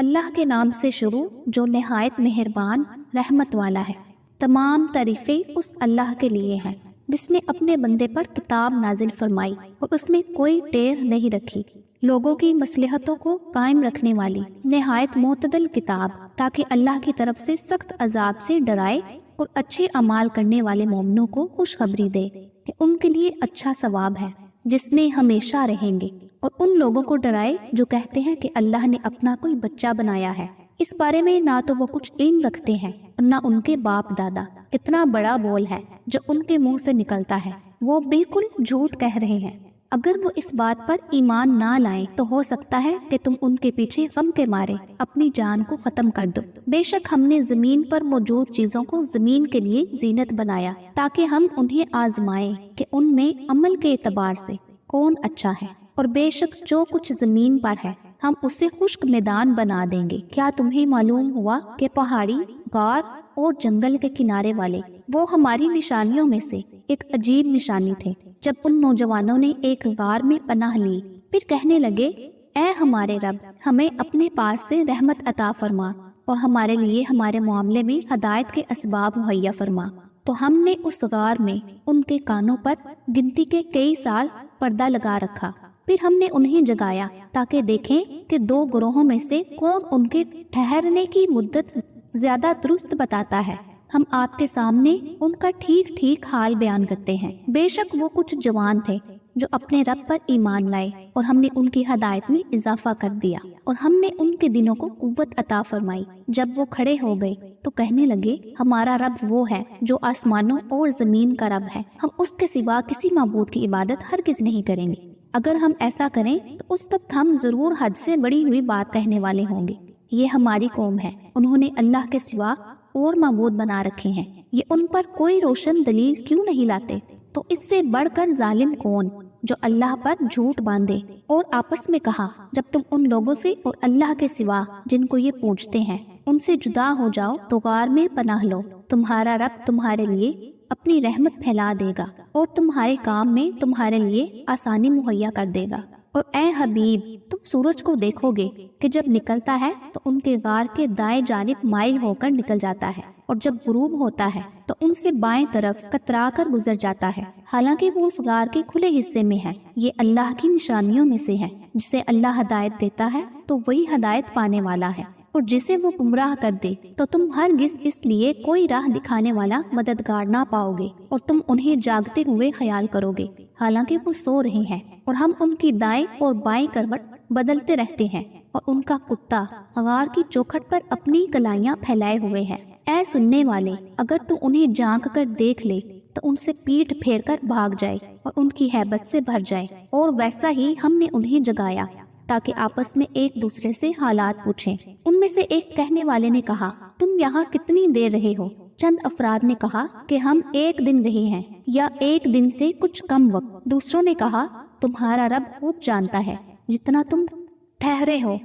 اللہ کے نام سے شروع جو نہایت مہربان رحمت والا ہے۔ تمام تعریفیں اس اللہ کے لیے ہیں جس نے اپنے بندے پر کتاب نازل فرمائی اور اس میں کوئی ٹیڑھ نہیں رکھی، لوگوں کی مصلحتوں کو قائم رکھنے والی نہایت معتدل کتاب، تاکہ اللہ کی طرف سے سخت عذاب سے ڈرائے اور اچھے اعمال کرنے والے مومنوں کو خوشخبری دے کہ ان کے لیے اچھا ثواب ہے جس میں ہمیشہ رہیں گے، اور ان لوگوں کو ڈرائے جو کہتے ہیں کہ اللہ نے اپنا کوئی بچہ بنایا ہے۔ اس بارے میں نہ تو وہ کچھ علم رکھتے ہیں اور نہ ان کے باپ دادا۔ اتنا بڑا بول ہے جو ان کے منہ سے نکلتا ہے، وہ بالکل جھوٹ کہہ رہے ہیں۔ اگر وہ اس بات پر ایمان نہ لائیں تو ہو سکتا ہے کہ تم ان کے پیچھے غم کے مارے اپنی جان کو ختم کر دو۔ بے شک ہم نے زمین پر موجود چیزوں کو زمین کے لیے زینت بنایا تاکہ ہم انہیں آزمائیں کہ ان میں عمل کے اعتبار سے کون اچھا ہے، اور بے شک جو کچھ زمین پر ہے ہم اسے خشک میدان بنا دیں گے۔ کیا تمہیں معلوم ہوا کہ پہاڑی، غار اور جنگل کے کنارے والے وہ ہماری نشانیوں میں سے ایک عجیب نشانی تھے؟ جب ان نوجوانوں نے ایک غار میں پناہ لی، پھر کہنے لگے، اے ہمارے رب، ہمیں اپنے پاس سے رحمت عطا فرما اور ہمارے لیے ہمارے معاملے میں ہدایت کے اسباب مہیا فرما۔ تو ہم نے اس غار میں ان کے کانوں پر گنتی کے کئی سال پردہ لگا رکھا، پھر ہم نے انہیں جگایا تاکہ دیکھیں کہ دو گروہوں میں سے کون ان کے ٹھہرنے کی مدت زیادہ درست بتاتا ہے۔ ہم آپ کے سامنے ان کا ٹھیک ٹھیک حال بیان کرتے ہیں۔ بے شک وہ کچھ جوان تھے جو اپنے رب پر ایمان لائے، اور ہم نے ان کی ہدایت میں اضافہ کر دیا، اور ہم نے ان کے دلوں کو قوت عطا فرمائی۔ جب وہ کھڑے ہو گئے تو کہنے لگے، ہمارا رب وہ ہے جو آسمانوں اور زمین کا رب ہے، ہم اس کے سوا کسی معبود کی عبادت ہرگز نہیں کریں گے۔ اگر ہم ایسا کریں تو اس وقت ہم ضرور حد سے بڑی ہوئی بات کہنے والے ہوں گے۔ یہ ہماری قوم ہے، انہوں نے اللہ کے سوا اور معبود بنا رکھے ہیں، یہ ان پر کوئی روشن دلیل کیوں نہیں لاتے؟ تو اس سے بڑھ کر ظالم کون جو اللہ پر جھوٹ باندھے؟ اور آپس میں کہا، جب تم ان لوگوں سے اور اللہ کے سوا جن کو یہ پوجتے ہیں ان سے جدا ہو جاؤ تو غار میں پناہ لو، تمہارا رب تمہارے لیے اپنی رحمت پھیلا دے گا اور تمہارے کام میں تمہارے لیے آسانی مہیا کر دے گا۔ اور اے حبیب، تم سورج کو دیکھو گے کہ جب نکلتا ہے تو ان کے غار کے دائیں جانب مائل ہو کر نکل جاتا ہے، اور جب غروب ہوتا ہے تو ان سے بائیں طرف کترا کر گزر جاتا ہے، حالانکہ وہ اس غار کے کھلے حصے میں ہے۔ یہ اللہ کی نشانیوں میں سے ہے، جسے اللہ ہدایت دیتا ہے تو وہی ہدایت پانے والا ہے، اور جسے وہ گمراہ کر دے تو تم ہرگز اس لیے کوئی راہ دکھانے والا مددگار نہ پاؤ گے، اور تم انہیں جاگتے ہوئے خیال کرو گے حالانکہ وہ سو رہے ہیں، اور ہم ان کی دائیں اور بائیں کروٹ بدلتے رہتے ہیں، اور ان کا کتا غار کی چوکھٹ پر اپنی کلائیاں پھیلائے ہوئے ہے۔ اے سننے والے، اگر تو انہیں جھانک کر دیکھ لے تو ان سے پیٹھ پھیر کر بھاگ جائے اور ان کی ہیبت سے بھر جائے۔ اور ویسا ہی ہم نے انہیں جگایا تاکہ آپس میں ایک دوسرے سے حالات پوچھیں۔ ان میں سے ایک کہنے والے نے کہا، تم یہاں کتنی دیر رہے ہو؟ چند افراد نے کہا کہ ہم 1 دن رہے ہیں یا 1 دن سے کچھ کم وقت۔ دوسروں نے کہا، تمہارا رب خوب جانتا ہے جتنا تم ٹھہرے ہو۔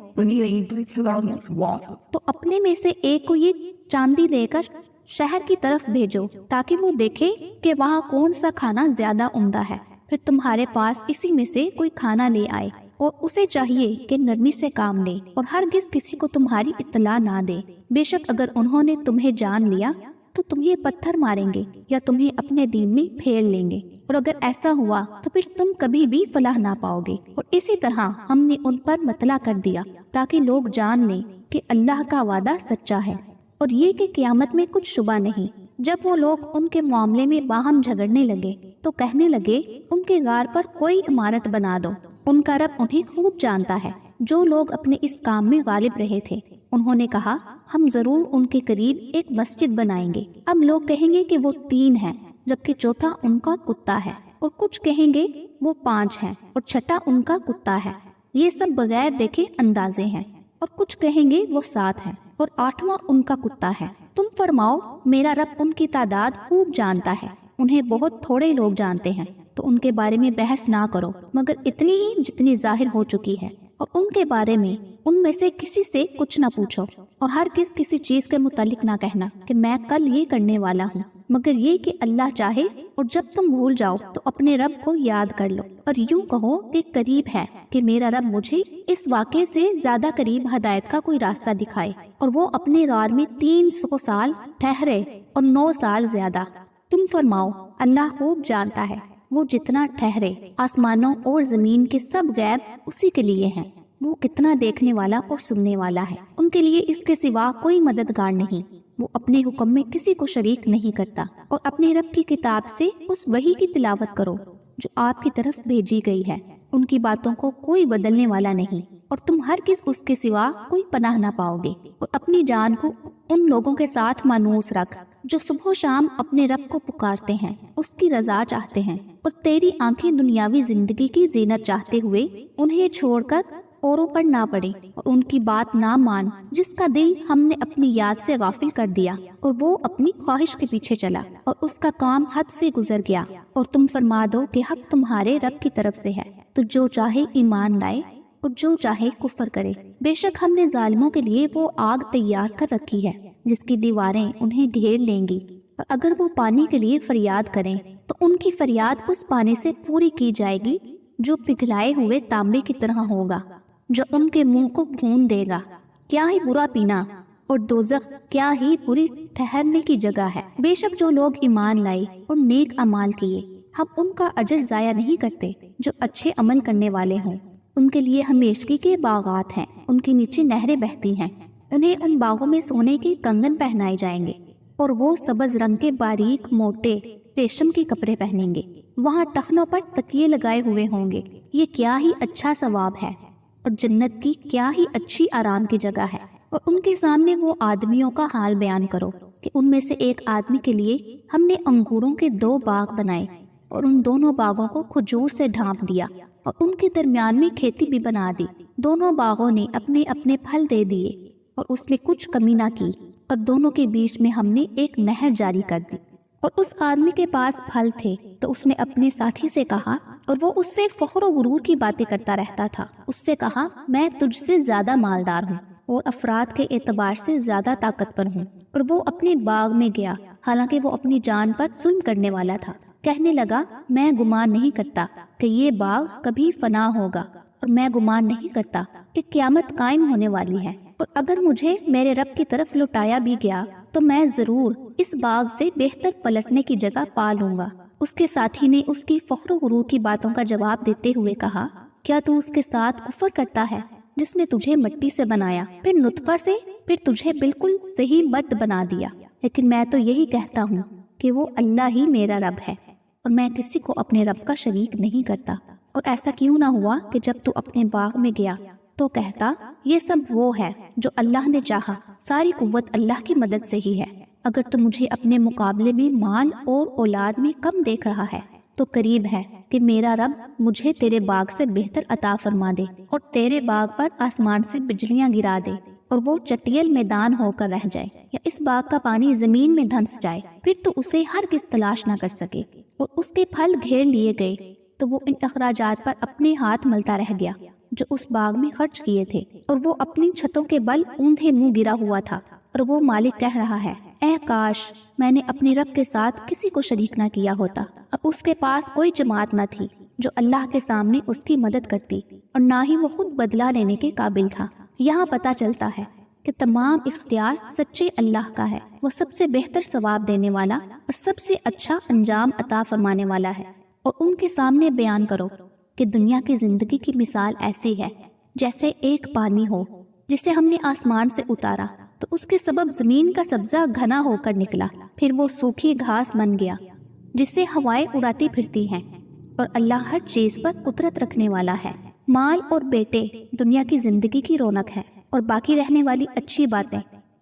تو اپنے میں سے ایک کو یہ چاندی دے کر شہر کی طرف بھیجو تاکہ وہ دیکھے کہ وہاں کون سا کھانا زیادہ عمدہ ہے، پھر تمہارے پاس اسی میں سے کوئی کھانا لے آئے، اور اسے چاہیے کہ نرمی سے کام لے اور ہرگز کسی کو تمہاری اطلاع نہ دے۔ بے شک اگر انہوں نے تمہیں جان لیا تو تمہیں پتھر ماریں گے یا تمہیں اپنے دین میں پھیر لیں گے، اور اگر ایسا ہوا تو پھر تم کبھی بھی فلاح نہ پاؤ گے۔ اور اسی طرح ہم نے ان پر مطلع کر دیا تاکہ لوگ جان لیں کہ اللہ کا وعدہ سچا ہے، اور یہ کہ قیامت میں کچھ شبہ نہیں۔ جب وہ لوگ ان کے معاملے میں باہم جھگڑنے لگے تو کہنے لگے، ان کے غار پر کوئی عمارت بنا دو، ان کا رب انہیں خوب جانتا ہے۔ جو لوگ اپنے اس کام میں غالب رہے تھے انہوں نے کہا، ہم ضرور ان کے قریب ایک مسجد بنائیں گے۔ اب لوگ کہیں گے کہ وہ 3 ہیں، جبکہ چوتھا ان کا کتا ہے، اور کچھ کہیں گے وہ 5 ہیں اور چھٹا ان کا کتا ہے۔ یہ سب بغیر دیکھے اندازے ہیں۔ اور کچھ کہیں گے وہ 7 ہیں اور 8واں ان کا کتا ہے۔ تم فرماؤ، میرا رب ان کی تعداد خوب جانتا ہے، انہیں بہت تھوڑے لوگ جانتے ہیں، تو ان کے بارے میں بحث نہ کرو مگر اتنی ہی جتنی ظاہر ہو چکی ہے، اور ان کے بارے میں ان میں سے کسی سے کچھ نہ پوچھو، اور ہر کسی چیز کے متعلق نہ کہنا کہ میں کل یہ کرنے والا ہوں۔ مگر یہ کہ اللہ چاہے اور جب تم بھول جاؤ تو اپنے رب کو یاد کر لو اور یوں کہو کہ قریب ہے کہ میرا رب مجھے اس واقعے سے زیادہ قریب ہدایت کا کوئی راستہ دکھائے۔ اور وہ اپنے غار میں 300 سال ٹھہرے اور 9 سال زیادہ۔ تم فرماؤ اللہ خوب جانتا ہے، وہ جتنا ٹھہرے، آسمانوں اور زمین کے سب غیب اسی کے لیے ہیں، وہ کتنا دیکھنے والا اور سننے والا ہے۔ ان کے لیے اس کے سوا کوئی مددگار نہیں، وہ اپنے حکم میں کسی کو شریک نہیں کرتا۔ اور اپنے رب کی کتاب سے اس وحی کی تلاوت کرو جو آپ کی طرف بھیجی گئی ہے، ان کی باتوں کو کوئی بدلنے والا نہیں، اور تم ہرگز اس کے سوا کوئی پناہ نہ پاؤ گے۔ اور اپنی جان کو ان لوگوں کے ساتھ مانوس رکھ جو صبح و شام اپنے رب کو پکارتے ہیں، اس کی رضا چاہتے ہیں، اور تیری آنکھیں دنیاوی زندگی کی زینت چاہتے ہوئے انہیں چھوڑ کر اوروں پر نہ پڑے، اور ان کی بات نہ مان جس کا دل ہم نے اپنی یاد سے غافل کر دیا، اور وہ اپنی خواہش کے پیچھے چلا اور اس کا کام حد سے گزر گیا۔ اور تم فرما دو کہ حق تمہارے رب کی طرف سے ہے، تو جو چاہے ایمان لائے اور جو چاہے کفر کرے۔ بے شک ہم نے ظالموں کے لیے وہ آگ تیار کر رکھی ہے جس کی دیواریں انہیں گھیر لیں گی، اور اگر وہ پانی کے لیے فریاد کریں تو ان کی فریاد اس پانی سے پوری کی جائے گی جو پگھلائے ہوئے تانبے کی طرح ہوگا، جو ان کے منہ کو بھون دے گا۔ کیا ہی برا پینا، اور دوزخ کیا ہی بری ٹھہرنے کی جگہ ہے۔ بے شک جو لوگ ایمان لائے اور نیک اعمال کیے، ہم ان کا اجر ضائع نہیں کرتے۔ جو اچھے عمل کرنے والے ہوں ان کے لیے ہمیشگی کے باغات ہیں، ان کے نیچے نہریں بہتی ہیں، انہیں ان باغوں میں سونے کے کنگن پہنائے جائیں گے، اور وہ سبز رنگ کے باریک موٹے ریشم کے کپڑے پہنیں گے، وہاں ٹخنوں پر تکیے لگائے ہوئے ہوں گے۔ یہ کیا ہی اچھا ثواب ہے، اور جنت کی کیا ہی اچھی آرام کی جگہ ہے۔ اور ان کے سامنے وہ آدمیوں کا حال بیان کرو کہ ان میں سے ایک آدمی کے لیے ہم نے انگوروں کے 2 باغ بنائے، اور ان دونوں باغوں کو کھجور سے ڈھانپ دیا، اور ان کے درمیان میں کھیتی بھی بنا دی۔ دونوں باغوں نے اپنے اپنے پھل دے دیے، اور اس میں کچھ کمی نہ کی، اور دونوں کے بیچ میں ہم نے ایک نہر جاری کر دی۔ اور اس آدمی کے پاس پھل تھے تو اس نے اپنے ساتھی سے کہا، اور وہ اس سے فخر و غرور کی باتیں کرتا رہتا تھا، اس سے کہا میں تجھ سے زیادہ مالدار ہوں اور افراد کے اعتبار سے زیادہ طاقتور ہوں۔ اور وہ اپنے باغ میں گیا حالانکہ وہ اپنی جان پر ظلم کرنے والا تھا، کہنے لگا میں گمان نہیں کرتا کہ یہ باغ کبھی فنا ہوگا، اور میں گمان نہیں کرتا کہ قیامت قائم ہونے والی ہے، اور اگر مجھے میرے رب کی طرف لوٹایا بھی گیا تو میں ضرور اس باغ سے بہتر پلٹنے کی جگہ پا لوں گا۔ اس کے ساتھی نے اس کی فخر و غرور کی باتوں کا جواب دیتے ہوئے کہا، کیا تو اس کے ساتھ کفر کرتا ہے جس نے تجھے مٹی سے بنایا، پھر نطفہ سے، پھر تجھے بالکل صحیح مرد بنا دیا؟ لیکن میں تو یہی کہتا ہوں کہ وہ اللہ ہی میرا رب ہے، اور میں کسی کو اپنے رب کا شریک نہیں کرتا۔ اور ایسا کیوں نہ ہوا کہ جب تو اپنے باغ میں گیا تو کہتا یہ سب وہ ہے جو اللہ نے چاہا، ساری قوت اللہ کی مدد سے ہی ہے۔ اگر تو مجھے اپنے مقابلے میں مال اور اولاد میں کم دیکھ رہا ہے تو قریب ہے کہ میرا رب مجھے تیرے باغ سے بہتر عطا فرما دے، اور تیرے باغ پر آسمان سے بجلیاں گرا دے، اور وہ چٹیل میدان ہو کر رہ جائے، یا اس باغ کا پانی زمین میں دھنس جائے، پھر تو اسے ہرگز تلاش نہ کر سکے، اور اس کے پھل گھیر لیے گئے تو وہ ان اخراجات پر اپنے ہاتھ ملتا رہ گیا جو اس باغ میں خرچ کیے تھے، اور وہ اپنی چھتوں کے بل اوندھے منہ گرا ہوا تھا، اور وہ مالک کہہ رہا ہے اے کاش میں نے اپنے رب کے ساتھ کسی کو شریک نہ کیا ہوتا۔ اب اس کے پاس کوئی جماعت نہ تھی جو اللہ کے سامنے اس کی مدد کرتی، اور نہ ہی وہ خود بدلہ لینے کے قابل تھا۔ یہاں پتہ چلتا ہے کہ تمام اختیار سچے اللہ کا ہے، وہ سب سے بہتر ثواب دینے والا اور سب سے اچھا انجام عطا فرمانے والا ہے۔ اور ان کے سامنے بیان کرو کہ دنیا کی زندگی کی مثال ایسی ہے جیسے ایک پانی ہو جسے ہم نے آسمان سے اتارا تو اس کے سبب زمین کا سبزہ گھنا ہو کر نکلا، پھر وہ سوکھی گھاس بن گیا جس سے ہوائیں اڑاتی پھرتی ہیں، اور اللہ ہر چیز پر قدرت رکھنے والا ہے۔ مال اور بیٹے دنیا کی زندگی کی رونق ہے، اور باقی رہنے والی اچھی باتیں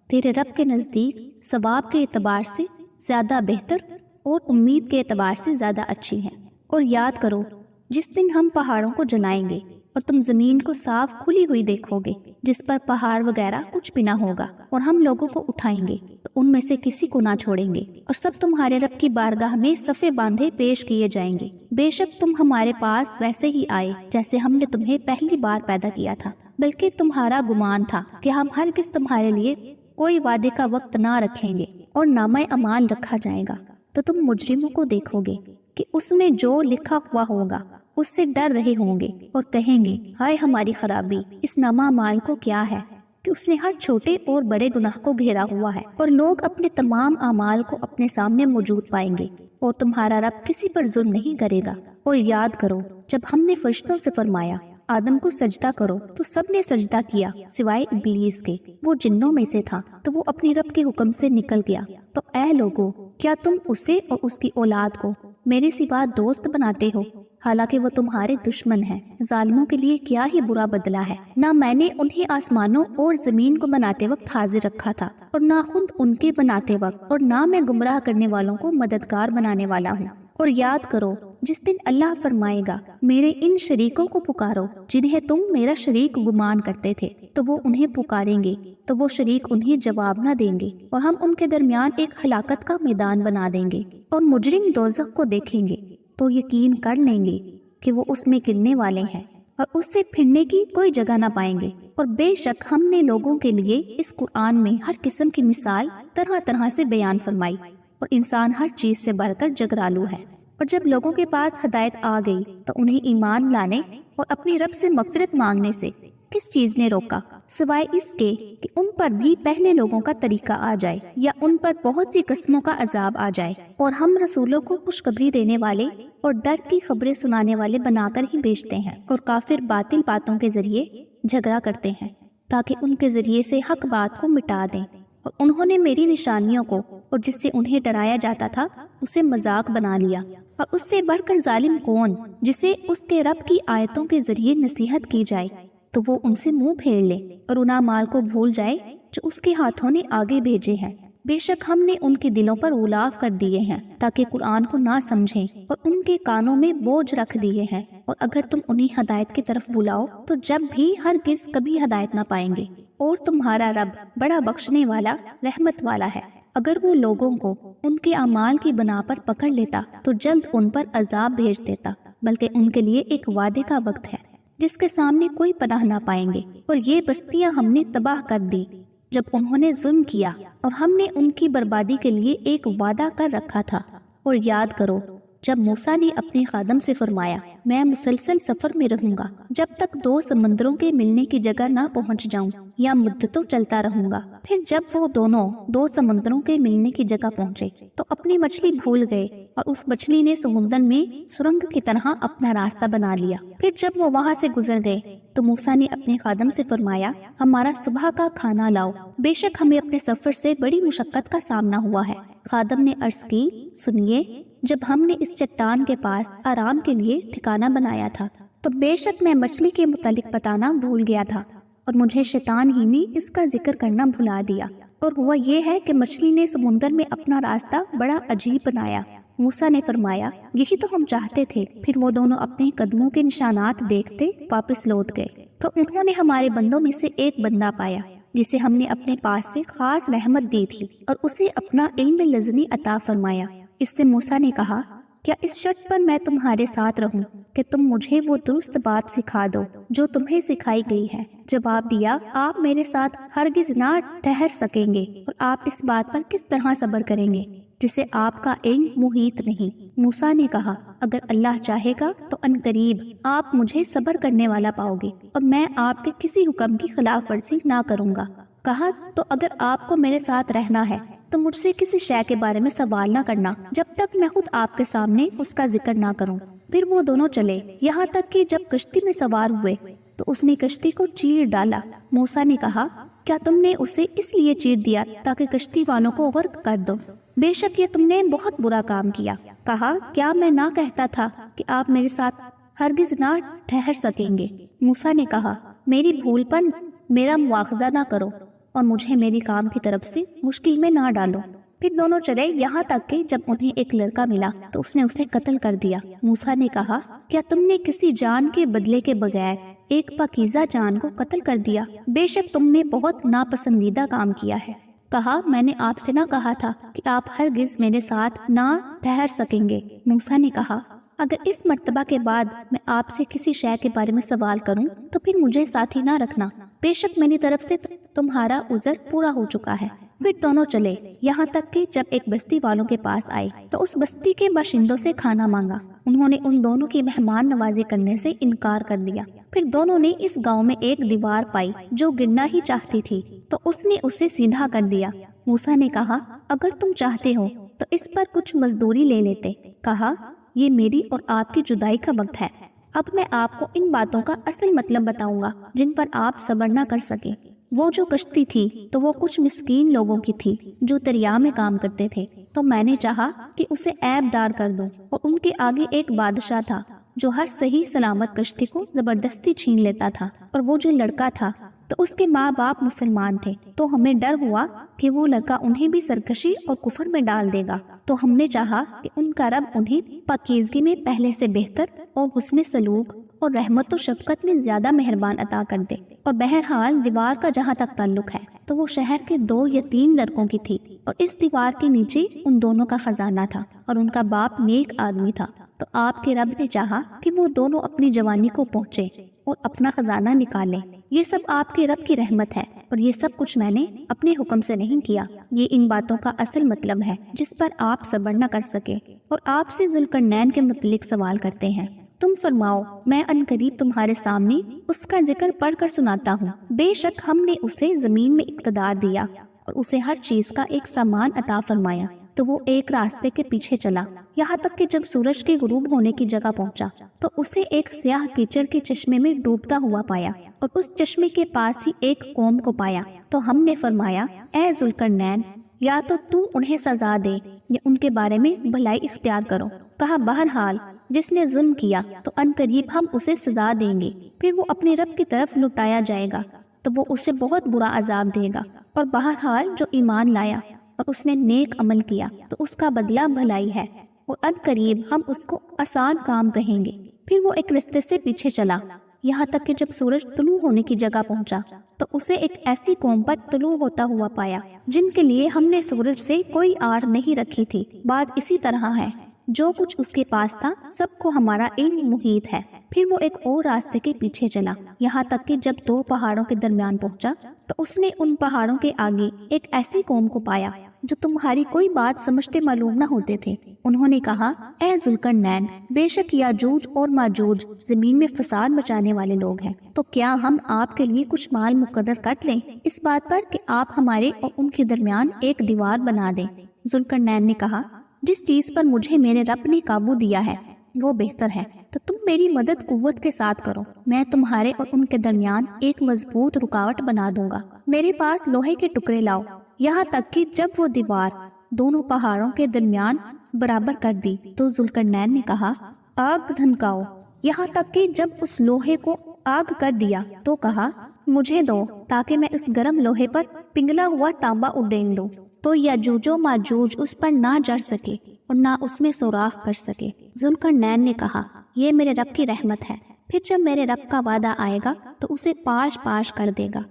تیرے رب کے نزدیک ثواب کے اعتبار سے زیادہ بہتر اور امید کے اعتبار سے زیادہ اچھی ہیں۔ اور یاد کرو جس دن ہم پہاڑوں کو جلائیں گے اور تم زمین کو صاف کھلی ہوئی دیکھو گے جس پر پہاڑ وغیرہ کچھ بھی نہ ہوگا، اور ہم لوگوں کو اٹھائیں گے تو ان میں سے کسی کو نہ چھوڑیں گے، اور سب تمہارے رب کی بارگاہ میں صفے باندھے پیش کیے جائیں گے۔ بے شک تم ہمارے پاس ویسے ہی آئے جیسے ہم نے تمہیں پہلی بار پیدا کیا تھا، بلکہ تمہارا گمان تھا کہ ہم ہرگز تمہارے لیے کوئی وعدے کا وقت نہ رکھیں گے، اور نامہ اعمال رکھا جائے گا تو تم مجرموں کو دیکھو گے کہ اس میں جو لکھا ہوا ہوگا اس سے ڈر رہے ہوں گے اور کہیں گے ہائے ہماری خرابی، اس نامہ مال کو کیا ہے کہ اس نے ہر چھوٹے اور بڑے گناہ کو گھیرا ہوا ہے، اور لوگ اپنے تمام اعمال کو اپنے سامنے موجود پائیں گے، اور تمہارا رب کسی پر ظلم نہیں کرے گا۔ اور یاد کرو جب ہم نے فرشتوں سے فرمایا آدم کو سجدہ کرو تو سب نے سجدہ کیا سوائے ابلیس کے، وہ جنوں میں سے تھا تو وہ اپنی رب کے حکم سے نکل گیا۔ تو اے لوگو، کیا تم اسے اور اس کی اولاد کو میرے سوا دوست بناتے ہو، حالانکہ وہ تمہارے دشمن ہیں؟ ظالموں کے لیے کیا ہی برا بدلہ ہے۔ نہ میں نے انہیں آسمانوں اور زمین کو بناتے وقت حاضر رکھا تھا، اور نہ خود ان کے بناتے وقت، اور نہ میں گمراہ کرنے والوں کو مددگار بنانے والا ہوں۔ اور یاد کرو جس دن اللہ فرمائے گا میرے ان شریکوں کو پکارو جنہیں تم میرا شریک گمان کرتے تھے، تو وہ انہیں پکاریں گے تو وہ شریک انہیں جواب نہ دیں گے، اور ہم ان کے درمیان ایک ہلاکت کا میدان بنا دیں گے۔ اور مجرم دوزخ کو دیکھیں گے تو یقین کر لیں گے کہ وہ اس میں گرنے والے ہیں، اور اس سے پھرنے کی کوئی جگہ نہ پائیں گے۔ اور بے شک ہم نے لوگوں کے لیے اس قرآن میں ہر قسم کی مثال طرح طرح سے بیان فرمائی، اور انسان ہر چیز سے بڑھ کر جگرالو ہے۔ اور جب لوگوں کے پاس ہدایت آ گئی تو انہیں ایمان لانے اور اپنی رب سے مغفرت مانگنے سے کس چیز نے روکا، سوائے اس کے کہ ان پر بھی پہلے لوگوں کا طریقہ آ جائے، یا ان پر بہت سی قسموں کا عذاب آ جائے۔ اور ہم رسولوں کو خوشخبری دینے والے اور ڈر کی خبریں سنانے والے بنا کر ہی بھیجتے ہیں، اور کافر باطل باتوں کے ذریعے جھگڑا کرتے ہیں تاکہ ان کے ذریعے سے حق بات کو مٹا دیں۔ اور انہوں نے میری نشانیوں کو اور جس سے انہیں ڈرایا جاتا تھا اسے مذاق بنا لیا۔ اور اس سے بڑھ کر ظالم کون جسے اس کے رب کی آیتوں کے ذریعے نصیحت کی جائے تو وہ ان سے منہ پھیر لے اور ان اعمال کو بھول جائے جو اس کے ہاتھوں نے آگے بھیجے ہیں۔ بے شک ہم نے ان کے دلوں پر غلاف کر دیے ہیں تاکہ قرآن کو نہ سمجھیں، اور ان کے کانوں میں بوجھ رکھ دیے ہیں، اور اگر تم انہیں ہدایت کی طرف بلاؤ تو جب بھی ہرگز کبھی ہدایت نہ پائیں گے۔ اور تمہارا رب بڑا بخشنے والا رحمت والا ہے۔ اگر وہ لوگوں کو ان کے اعمال کی بنا پر پکڑ لیتا تو جلد ان پر عذاب بھیج دیتا، بلکہ ان کے لیے ایک وعدے کا وقت ہے جس کے سامنے کوئی پناہ نہ پائیں گے۔ اور یہ بستیاں ہم نے تباہ کر دی جب انہوں نے ظلم کیا، اور ہم نے ان کی بربادی کے لیے ایک وعدہ کر رکھا تھا۔ اور یاد کرو جب موسیٰ نے اپنے خادم سے فرمایا میں مسلسل سفر میں رہوں گا جب تک دو سمندروں کے ملنے کی جگہ نہ پہنچ جاؤں، یا مدتوں چلتا رہوں گا۔ پھر جب وہ دونوں دو سمندروں کے ملنے کی جگہ پہنچے تو اپنی مچھلی بھول گئے، اور اس مچھلی نے سمندر میں سرنگ کی طرح اپنا راستہ بنا لیا۔ پھر جب وہ وہاں سے گزر گئے تو موسیٰ نے اپنے خادم سے فرمایا ہمارا صبح کا کھانا لاؤ، بے شک ہمیں اپنے سفر سے بڑی مشقت کا سامنا ہوا ہے۔ خادم نے عرض کی سنیے، جب ہم نے اس چٹان کے پاس آرام کے لیے ٹھکانہ بنایا تھا تو بے شک میں مچھلی کے متعلق بتانا بھول گیا تھا، اور مجھے شیطان ہی نے اس کا ذکر کرنا بھلا دیا۔ اور ہوا یہ ہے کہ مچھلی نے سمندر میں اپنا راستہ بڑا عجیب بنایا۔ موسیٰ نے فرمایا یہی تو ہم چاہتے تھے۔ پھر وہ دونوں اپنے قدموں کے نشانات دیکھتے واپس لوٹ گئے، تو انہوں نے ہمارے بندوں میں سے ایک بندہ پایا جسے ہم نے اپنے پاس سے خاص رحمت دی تھی، اور اسے اپنا علم لدنی عطا فرمایا۔ اس سے موسیٰ نے کہا کیا اس شرط پر میں تمہارے ساتھ رہوں کہ تم مجھے وہ درست بات سکھا دو جو تمہیں سکھائی گئی ہے؟ جواب دیا آپ میرے ساتھ ہرگز نہ ٹھہر سکیں گے، اور آپ اس بات پر کس طرح صبر کریں گے جسے آپ کا علم محیط نہیں۔ موسیٰ نے کہا اگر اللہ چاہے گا تو عنقریب آپ مجھے صبر کرنے والا پاؤ گے، اور میں آپ کے کسی حکم کی خلاف ورزی نہ کروں گا۔ کہا تو اگر آپ کو میرے ساتھ رہنا ہے تو مجھ سے کسی شے کے بارے میں سوال نہ کرنا جب تک میں خود آپ کے سامنے اس کا ذکر نہ کروں۔ پھر وہ دونوں چلے یہاں تک کہ جب کشتی میں سوار ہوئے تو اس نے کشتی کو چیر ڈالا۔ موسیٰ نے کہا کیا تم نے اسے اس لیے چیر دیا تاکہ کشتی والوں کو غرق کر دو؟ بے شک یہ تم نے بہت برا کام کیا۔ کہا کیا میں نہ کہتا تھا کہ آپ میرے ساتھ ہرگز نہ ٹھہر سکیں گے؟ موسیٰ نے کہا میری بھول پر میرا مواخذہ نہ کرو، اور مجھے میری کام کی طرف سے مشکل میں نہ ڈالو۔ پھر دونوں چلے یہاں تک کہ جب انہیں ایک لڑکا ملا تو اس نے اسے قتل کر دیا۔ موسیٰ نے کہا کیا تم نے کسی جان کے بدلے کے بغیر ایک پاکیزہ جان کو قتل کر دیا؟ بے شک تم نے بہت ناپسندیدہ کام کیا ہے۔ کہا میں نے آپ سے نہ کہا تھا کہ آپ ہرگز میرے ساتھ نہ ٹھہر سکیں گے؟ موسیٰ نے کہا اگر اس مرتبہ کے بعد میں آپ سے کسی شے کے بارے میں سوال کروں تو پھر مجھے ساتھی نہ رکھنا، بے شک میری طرف سے تمہارا عذر پورا ہو چکا ہے۔ پھر دونوں چلے یہاں تک کہ جب ایک بستی والوں کے پاس آئے تو اس بستی کے باشندوں سے کھانا مانگا۔ انہوں نے ان دونوں کی مہمان نوازی کرنے سے انکار کر دیا۔ پھر دونوں نے اس گاؤں میں ایک دیوار پائی جو گرنا ہی چاہتی تھی تو اس نے اسے سیدھا کر دیا۔ موسیٰ نے کہا اگر تم چاہتے ہو تو اس پر کچھ مزدوری لے لیتے۔ کہا یہ میری اور آپ کی جدائی کا وقت ہے، اب میں آپ کو ان باتوں کا اصل مطلب بتاؤں گا جن پر آپ صبر نہ کر سکے۔ وہ جو کشتی تھی تو وہ کچھ مسکین لوگوں کی تھی جو دریا میں کام کرتے تھے، تو میں نے چاہا کہ اسے عیب دار کر دوں، اور ان کے آگے ایک بادشاہ تھا جو ہر صحیح سلامت کشتی کو زبردستی چھین لیتا تھا، اور وہ جو لڑکا تھا تو اس کے ماں باپ مسلمان تھے، تو ہمیں ڈر ہوا کہ وہ لڑکا انہیں بھی سرکشی اور کفر میں ڈال دے گا، تو ہم نے چاہا کہ ان کا رب انہیں پاکیزگی میں پہلے سے بہتر اور حسن سلوک اور رحمت و شفقت میں زیادہ مہربان عطا کر دے۔ اور بہرحال دیوار کا جہاں تک تعلق ہے تو وہ شہر کے 2 یا 3 لڑکوں کی تھی، اور اس دیوار کے نیچے ان دونوں کا خزانہ تھا، اور ان کا باپ نیک آدمی تھا۔ تو آپ کے رب نے چاہا کہ وہ دونوں اپنی جوانی کو پہنچے اور اپنا خزانہ نکالے۔ یہ سب آپ کے رب کی رحمت ہے، اور یہ سب کچھ میں نے اپنے حکم سے نہیں کیا۔ یہ ان باتوں کا اصل مطلب ہے جس پر آپ صبر نہ کر سکے۔ اور آپ سے ذوالقرنین کے متعلق سوال کرتے ہیں، تم فرماؤ میں عنقریب تمہارے سامنے اس کا ذکر پڑھ کر سناتا ہوں۔ بے شک ہم نے اسے زمین میں اقتدار دیا اور اسے ہر چیز کا ایک سامان عطا فرمایا، تو وہ ایک راستے کے پیچھے چلا یہاں تک کہ جب سورج کے غروب ہونے کی جگہ پہنچا تو اسے ایک سیاہ کیچڑ کے چشمے میں ڈوبتا ہوا پایا، اور اس چشمے کے پاس ہی ایک قوم کو پایا۔ تو ہم نے فرمایا اے ذوالقرنین، یا تو انہیں سزا دے یا ان کے بارے میں بھلائی اختیار کرو۔ کہا بہرحال جس نے ظلم کیا تو عنقریب ہم اسے سزا دیں گے، پھر وہ اپنے رب کی طرف لٹایا جائے گا تو وہ اسے بہت برا عذاب دے گا۔ اور بہرحال جو ایمان لایا اور اس نے نیک عمل کیا تو اس کا بدلہ بھلائی ہے، اور عنقریب ہم اس کو آسان کام کہیں گے۔ پھر وہ ایک رستے سے پیچھے چلا یہاں تک کہ جب سورج طلوع ہونے کی جگہ پہنچا تو اسے ایک ایسی قوم پر طلوع ہوتا ہوا پایا جن کے لیے ہم نے سورج سے کوئی آڑ نہیں رکھی تھی۔ بات اسی طرح ہے، جو کچھ اس کے پاس تھا سب کو ہمارا علم محیط ہے۔ پھر وہ ایک اور راستے کے پیچھے چلا یہاں تک کہ جب 2 پہاڑوں کے درمیان پہنچا تو اس نے ان پہاڑوں کے آگے ایک ایسی قوم کو پایا جو تمہاری کوئی بات سمجھتے معلوم نہ ہوتے تھے۔ انہوں نے کہا اے ذوالقرنین، بے شک یاجوج اور ماجوج زمین میں فساد مچانے والے لوگ ہیں، تو کیا ہم آپ کے لیے کچھ مال مقرر کر لیں اس بات پر کہ آپ ہمارے اور ان کے درمیان ایک دیوار بنا دیں؟ ذوالقرنین نے کہا جس چیز پر مجھے میرے رب نے قابو دیا ہے وہ بہتر ہے، تو تم میری مدد قوت کے ساتھ کرو، میں تمہارے اور ان کے درمیان ایک مضبوط رکاوٹ بنا دوں گا۔ میرے پاس لوہے کے ٹکڑے لاؤ، یہاں تک کہ جب وہ دیوار دونوں پہاڑوں کے درمیان برابر کر دی تو ذوالقرنین نے کہا آگ دھنکاؤ، یہاں تک کہ جب اس لوہے کو آگ کر دیا تو کہا مجھے دو تاکہ میں اس گرم لوہے پر پنگھلا ہوا تانبا اڈین دوں، تو یاجوج و ماجوج اس پر نہ چڑھ سکے اور نہ اس میں سوراخ کر سکے۔ ذوالقرنین نے کہا یہ میرے رب کی رحمت ہے، پھر جب میرے رب کا وعدہ آئے گا تو اسے پاش پاش کر دے گا،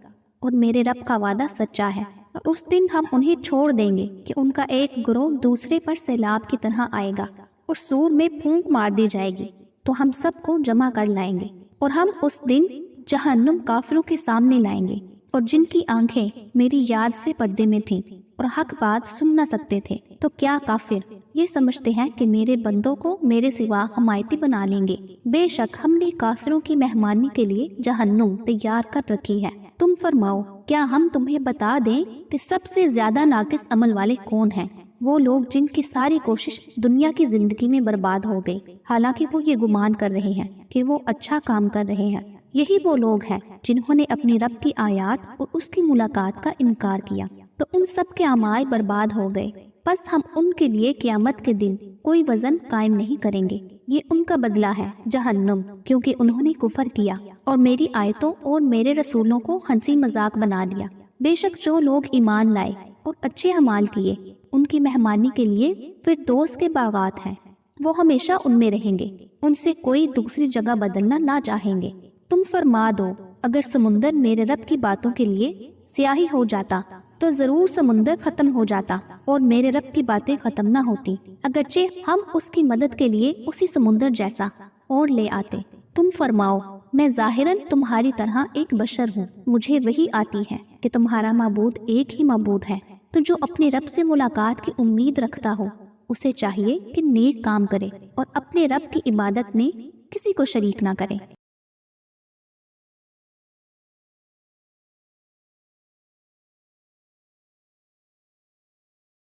اور میرے رب کا وعدہ سچا ہے، اور اس دن ہم انہیں چھوڑ دیں گے کہ ان کا ایک گروہ دوسرے پر سیلاب کی طرح آئے گا، اور سور میں پھونک مار دی جائے گی تو ہم سب کو جمع کر لائیں گے، اور ہم اس دن جہنم کافروں کے سامنے لائیں گے، اور جن کی آنکھیں میری یاد سے پردے میں تھیں اور حق بات سن نہ سکتے تھے، تو کیا کافر یہ سمجھتے ہیں کہ میرے بندوں کو میرے سوا حمایتی بنا لیں گے؟ بے شک ہم نے کافروں کی مہمانی کے لیے جہنم تیار کر رکھی ہے۔ تم فرماؤ کیا ہم تمہیں بتا دیں کہ سب سے زیادہ ناقص عمل والے کون ہیں؟ وہ لوگ جن کی ساری کوشش دنیا کی زندگی میں برباد ہو گئی، حالانکہ وہ یہ گمان کر رہے ہیں کہ وہ اچھا کام کر رہے ہیں۔ یہی وہ لوگ ہیں جنہوں نے اپنی رب کی آیات اور اس کی ملاقات کا انکار کیا، تو ان سب کے اعمال برباد ہو گئے، بس ہم ان کے لیے قیامت کے دن کوئی وزن قائم نہیں کریں گے۔ یہ ان کا بدلہ ہے جہنم، کیونکہ انہوں نے کفر کیا اور میری آیتوں اور میرے رسولوں کو ہنسی مذاق بنا لیا۔ بے شک جو لوگ ایمان لائے اور اچھے اعمال کیے ان کی مہمانی کے لیے فردوس کے باغات ہیں، وہ ہمیشہ ان میں رہیں گے، ان سے کوئی دوسری جگہ بدلنا نہ چاہیں گے۔ تم فرما دو اگر سمندر میرے رب کی باتوں کے لیے سیاہی ہو جاتا تو ضرور سمندر ختم ہو جاتا اور میرے رب کی باتیں ختم نہ ہوتی، اگرچہ ہم اس کی مدد کے لیے اسی سمندر جیسا اور لے آتے۔ تم فرماؤ میں ظاہراً تمہاری طرح ایک بشر ہوں، مجھے وحی آتی ہے کہ تمہارا معبود ایک ہی معبود ہے، تو جو اپنے رب سے ملاقات کی امید رکھتا ہو اسے چاہیے کہ نیک کام کرے اور اپنے رب کی عبادت میں کسی کو شریک نہ کرے۔